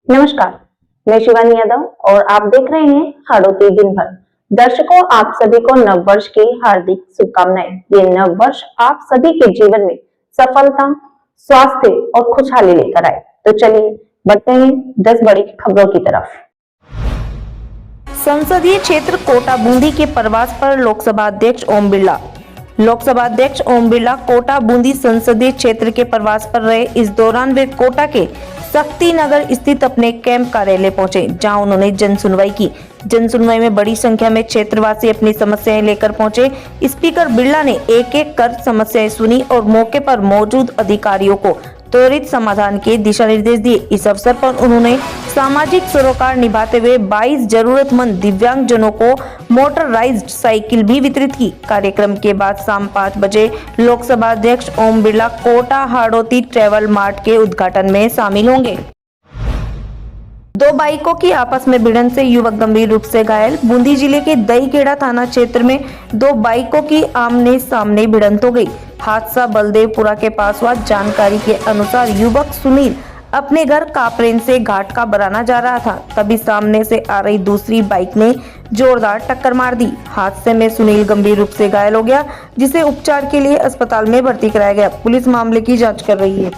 नमस्कार, मैं शिवानी यादव और आप देख रहे हैं हाड़ौती दिन भर। दर्शकों, आप सभी को नव वर्ष की हार्दिक शुभकामनाएं। ये नव वर्ष आप सभी के जीवन में सफलता, स्वास्थ्य और खुशहाली लेकर आए। तो चलिए बढ़ते हैं 10 बड़ी खबरों की तरफ। संसदीय क्षेत्र कोटा बूंदी के प्रवास पर लोकसभा अध्यक्ष ओम बिरला। लोकसभा अध्यक्ष ओम बिरला कोटा बूंदी संसदीय क्षेत्र के प्रवास पर रहे। इस दौरान वे कोटा के शक्ति नगर स्थित अपने कैंप कार्यालय पहुंचे, जहां उन्होंने जन सुनवाई की। जन सुनवाई में बड़ी संख्या में क्षेत्रवासी अपनी समस्याएं लेकर पहुंचे। स्पीकर बिरला ने एक एक कर समस्याएं सुनी और मौके पर मौजूद अधिकारियों को त्वरित समाधान के दिशा निर्देश दिए। इस अवसर पर उन्होंने सामाजिक सरोकार निभाते हुए 22 जरूरतमंद दिव्यांग जनों को मोटराइज्ड साइकिल भी वितरित की। कार्यक्रम के बाद शाम 5 बजे लोकसभा अध्यक्ष ओम बिरला कोटा हाड़ौती ट्रेवल मार्ट के उद्घाटन में शामिल होंगे। दो बाइकों की आपस में भिड़ंत से युवक गंभीर रूप से घायल। बूंदी जिले के दहीखेड़ा थाना क्षेत्र में दो बाइकों की आमने सामने भिड़ंत हो गई। हादसा बलदेवपुरा के पास हुआ। जानकारी के अनुसार युवक सुनील अपने घर कापरेन से घाट का बराना जा रहा था, तभी सामने से आ रही दूसरी बाइक ने जोरदार टक्कर मार दी। हादसे में सुनील गंभीर रूप से घायल हो गया, जिसे उपचार के लिए अस्पताल में भर्ती कराया गया। पुलिस मामले की जाँच कर रही है।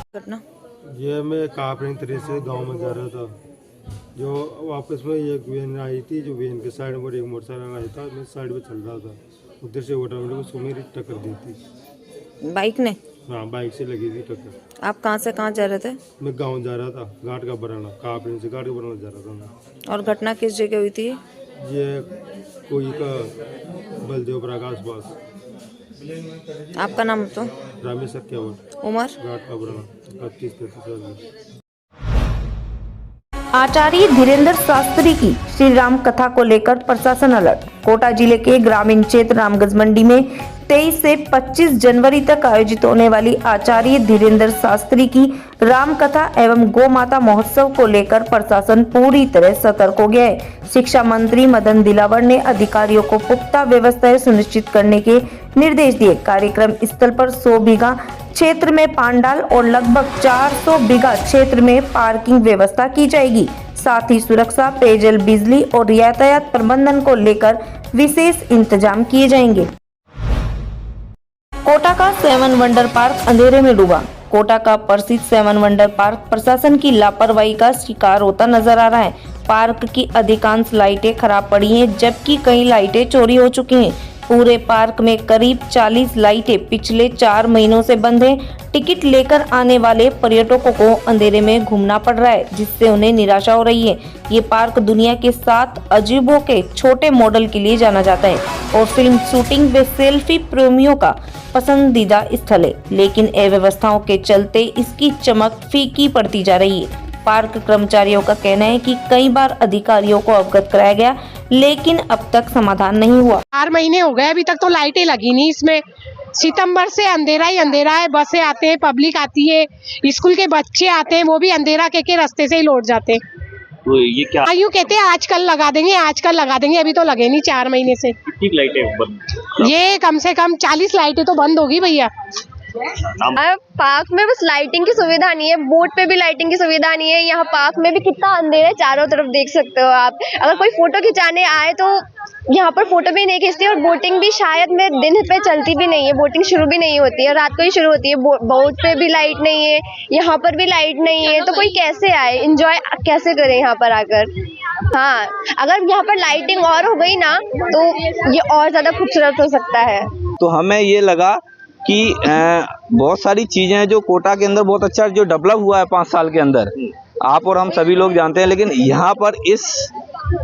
ये मैं कापरेन तरह से गाँव में जा रहा था, जो वापस में एक वैन आई थी, जो वैन के साइड पर एक मोटरसाइकिल आया था। मैं साइड में चल रहा था, उधर से ऑटोमेटिक उसको मेरी टक्कर दी थी। बाइक ने? हाँ, बाइक से लगी थी टक्कर। आप कहाँ से कहाँ जा रहे थे? मैं गांव जा रहा था, घाट का बराना, कापरेन से घाट का बराना जा रहा था मैं। और घटना किस जगह हुई थी? ये कोई का बलदेवपुरा के आसपास। आपका नाम तो? रमेश सत्यावर। उम्र? घाट का बराना 32-33 साल। आचार्य धीरेन्द्र शास्त्री की श्री राम कथा को लेकर प्रशासन अलर्ट। कोटा जिले के ग्रामीण क्षेत्र रामगंज मंडी में 23 से 25 जनवरी तक आयोजित होने वाली आचार्य धीरेन्द्र शास्त्री की राम कथा एवं गौ माता महोत्सव को लेकर प्रशासन पूरी तरह सतर्क हो गया है। शिक्षा मंत्री मदन दिलावर ने अधिकारियों को पुख्ता व्यवस्थाएं सुनिश्चित करने के निर्देश दिए। कार्यक्रम स्थल पर 100 बीघा क्षेत्र में पांडाल और लगभग 400 बीघा क्षेत्र में पार्किंग व्यवस्था की जाएगी। साथ ही सुरक्षा, पेयजल, बिजली और यातायात प्रबंधन को लेकर विशेष इंतजाम किए जाएंगे। कोटा का 7 वंडर पार्क अंधेरे में डूबा। कोटा का प्रसिद्ध 7 वंडर पार्क प्रशासन की लापरवाही का शिकार होता नजर आ रहा है। पार्क की अधिकांश लाइटें खराब पड़ी हैं, जबकि कई लाइटें चोरी हो चुकी हैं। पूरे पार्क में करीब 40 लाइटें पिछले 4 महीनों से बंद हैं। टिकट लेकर आने वाले पर्यटकों को अंधेरे में घूमना पड़ रहा है, जिससे उन्हें निराशा हो रही है। ये पार्क दुनिया के 7 अजूबों के छोटे मॉडल के लिए जाना जाता है और फिल्म शूटिंग व सेल्फी प्रेमियों का पसंदीदा स्थल है, लेकिन अव्यवस्थाओं के चलते इसकी चमक फीकी पड़ती जा रही है। पार्क कर्मचारियों का कहना है कि कई बार अधिकारियों को अवगत कराया गया, लेकिन अब तक समाधान नहीं हुआ। 4 महीने हो गए, अभी तक तो लाइटें लगी नहीं। इसमें सितंबर से अंधेरा ही अंधेरा है। बसें आते हैं, पब्लिक आती है, स्कूल के बच्चे आते हैं, वो भी अंधेरा के रास्ते से ही लौट जाते हैं। तो ये क्या? यूँ कहते हैं आजकल लगा देंगे, आजकल लगा देंगे, अभी तो लगे नहीं 4 महीने से। कितनी लाइटें बंद? ये कम से कम 40 लाइटें तो बंद होगी भैया। पार्क में बस लाइटिंग की सुविधा नहीं है, बोट पे भी लाइटिंग की सुविधा नहीं है। यहाँ पार्क में भी कितना अंधेरा है, चारों तरफ देख सकते हो आप। अगर कोई फोटो खिंचाने आए तो यहाँ पर फोटो भी नहीं खींचती, और बोटिंग भी शायद में दिन पे चलती भी नहीं है। बोटिंग शुरू भी नहीं होती है, रात को ही शुरू होती है। बोट पे भी लाइट नहीं है, यहाँ पर भी लाइट नहीं है, तो कोई कैसे आए, एंजॉय कैसे करे यहाँ पर आकर। हाँ, अगर यहाँ पर लाइटिंग और हो गई ना तो ये और ज्यादा खूबसूरत हो सकता है। तो हमें ये लगा कि बहुत सारी चीजें हैं जो कोटा के अंदर बहुत अच्छा जो डेवलप हुआ है 5 साल के अंदर, आप और हम सभी लोग जानते हैं। लेकिन यहाँ पर इस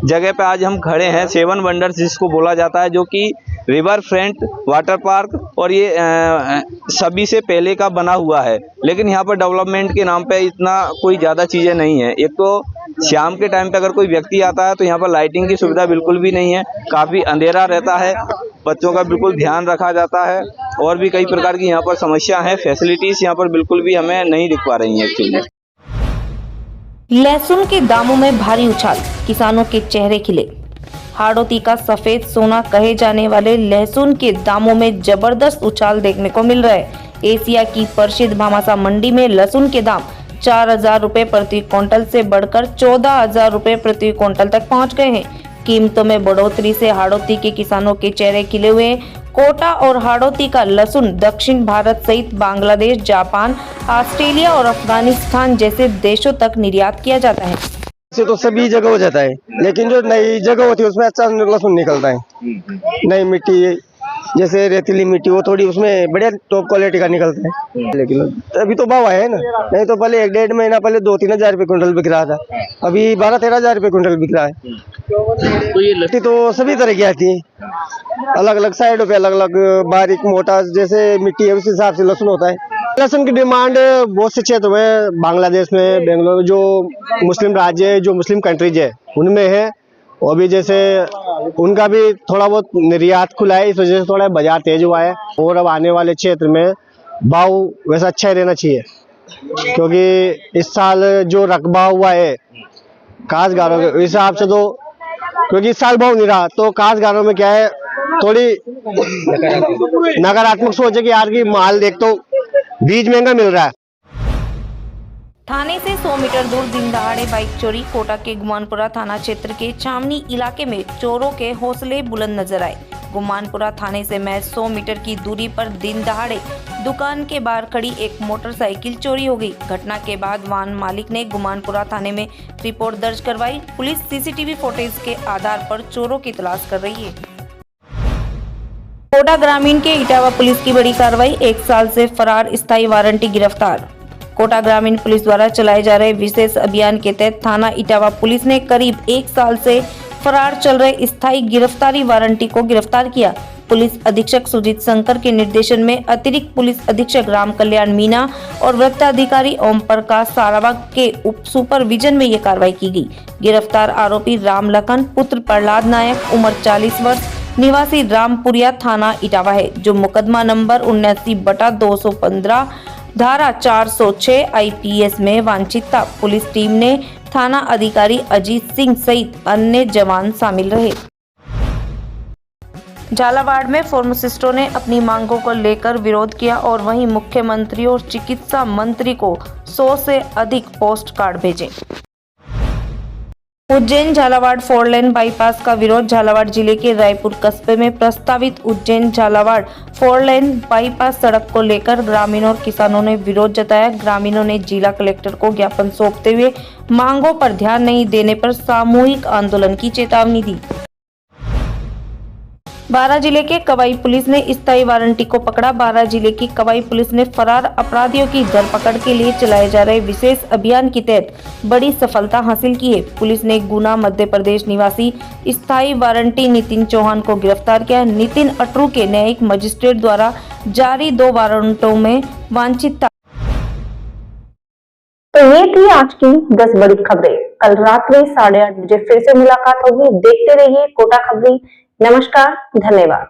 जगह पे आज हम खड़े हैं 7 वंडर्स जिसको बोला जाता है, जो कि रिवर फ्रंट वाटर पार्क और ये सभी से पहले का बना हुआ है। लेकिन यहाँ पर डेवलपमेंट के नाम पे इतना कोई ज़्यादा चीज़ें नहीं है। एक तो शाम के टाइम पे अगर कोई व्यक्ति आता है तो यहाँ पर लाइटिंग की सुविधा बिल्कुल भी नहीं है, काफ़ी अंधेरा रहता है, बच्चों का बिल्कुल ध्यान रखा जाता है, और भी कई प्रकार की यहाँ पर समस्या है। फैसिलिटीज़ यहाँ पर बिल्कुल भी हमें नहीं दिख पा रही हैं एक्चुअली। लहसुन के दामों में भारी उछाल, किसानों के चेहरे खिले। हाड़ौती का सफेद सोना कहे जाने वाले लहसुन के दामों में जबरदस्त उछाल देखने को मिल रहा है। एशिया की प्रसिद्ध भामाशाह मंडी में लहसुन के दाम 4,000 रुपए प्रति क्विंटल से बढ़कर 14,000 रुपए प्रति क्विंटल तक पहुंच गए हैं। कीमतों में बढ़ोतरी से हाड़ौती के किसानों के चेहरे खिले हुए हैं। कोटा और हाड़ौती का लहसुन दक्षिण भारत सहित बांग्लादेश, जापान, ऑस्ट्रेलिया और अफगानिस्तान जैसे देशों तक निर्यात किया जाता है। से तो सभी जगह हो जाता है, लेकिन जो नई जगह होती है उसमें अच्छा लहसुन निकलता है। नई मिट्टी जैसे रेतीली मिट्टी, वो थोड़ी उसमें बढ़िया टॉप क्वालिटी का निकलता है। लेकिन अभी तो भाव है ना, नहीं तो पहले 1-1.5 महीना पहले 2-3 हजार रुपये क्विंटल बिक रहा था, अभी 12-13 हजार रुपये क्विंटल बिक रहा है। तो ये मिट्टी तो सभी तरह की आती है, अलग अलग साइडों पे अलग अलग बारीक मोटा जैसे मिट्टी है उस हिसाब से लहसुन होता है। लहसुन की डिमांड बहुत से क्षेत्र में, बांग्लादेश में, बेंगलोर में, जो मुस्लिम राज्य है, जो मुस्लिम कंट्रीज है उनमें है। और भी जैसे उनका भी थोड़ा बहुत निर्यात खुला है, इस वजह से थोड़ा बाजार तेज हुआ है। और अब आने वाले क्षेत्र में भाव वैसा अच्छा ही रहना चाहिए, क्योंकि इस साल जो रकबा हुआ है काश्तकारों के हिसाब से, तो क्योंकि इस साल भाव नहीं रहा, तो काश्तकारों में क्या है, थोड़ी नकारात्मक सोच है कि यार की माल देख तो बीज महंगा मिल रहा है। थाने से 100 मीटर दूर दिन दहाड़े बाइक चोरी। कोटा के गुमानपुरा थाना क्षेत्र के छावनी इलाके में चोरों के हौसले बुलंद नजर आए। गुमानपुरा थाने से महज 100 मीटर की दूरी पर दिन दहाड़े दुकान के बाहर खड़ी एक मोटरसाइकिल चोरी हो गई। घटना के बाद वाहन मालिक ने गुमानपुरा थाने में रिपोर्ट दर्ज करवाई। पुलिस सीसीटीवी फुटेज के आधार पर चोरों की तलाश कर रही है। कोटा ग्रामीण के इटावा पुलिस की बड़ी कार्रवाई। 1 साल से फरार स्थायी वारंटी गिरफ्तार। कोटा ग्रामीण पुलिस द्वारा चलाए जा रहे विशेष अभियान के तहत थाना इटावा पुलिस ने करीब 1 साल से फरार चल रहे स्थायी गिरफ्तारी वारंटी को गिरफ्तार किया। पुलिस अधीक्षक सुजीत शंकर के निर्देशन में अतिरिक्त पुलिस अधीक्षक राम कल्याण मीना और वृत्ताधिकारी ओम प्रकाश सारावाग के उप सुपरविजन में ये कार्रवाई की गई। गिरफ्तार आरोपी राम लखन पुत्र प्रहलाद नायक, उम्र 40 वर्ष, निवासी रामपुरिया थाना इटावा है, जो मुकदमा नंबर 79/215 धारा 406 IPS में वांछित था। पुलिस टीम ने थाना अधिकारी अजीत सिंह सहित अन्य जवान शामिल रहे। झालावाड़ में फार्मासिस्टों ने अपनी मांगों को लेकर विरोध किया और वहीं मुख्यमंत्री और चिकित्सा मंत्री को 100 से अधिक पोस्ट कार्ड भेजे। उज्जैन झालावाड़ 4 लेन बाईपास का विरोध। झालावाड़ जिले के रायपुर कस्बे में प्रस्तावित उज्जैन झालावाड़ 4 लेन बाईपास सड़क को लेकर ग्रामीणों और किसानों ने विरोध जताया। ग्रामीणों ने जिला कलेक्टर को ज्ञापन सौंपते हुए मांगों पर ध्यान नहीं देने पर सामूहिक आंदोलन की चेतावनी दी। बारां जिले के कवाई पुलिस ने स्थायी वारंटी को पकड़ा। बारां जिले की कवाई पुलिस ने फरार अपराधियों की धरपकड़ के लिए चलाए जा रहे विशेष अभियान के तहत बड़ी सफलता हासिल की है। पुलिस ने गुना मध्य प्रदेश निवासी स्थायी वारंटी नितिन चौहान को गिरफ्तार किया। नितिन अटरू के न्यायिक मजिस्ट्रेट द्वारा जारी 2 वारंटों में वांछित था। तो ये थी आज की 10 बड़ी खबरें। कल रात्रि 8:30 बजे फिर से मुलाकात होगी। देखते रहिए कोटा खबरें। नमस्कार, धन्यवाद।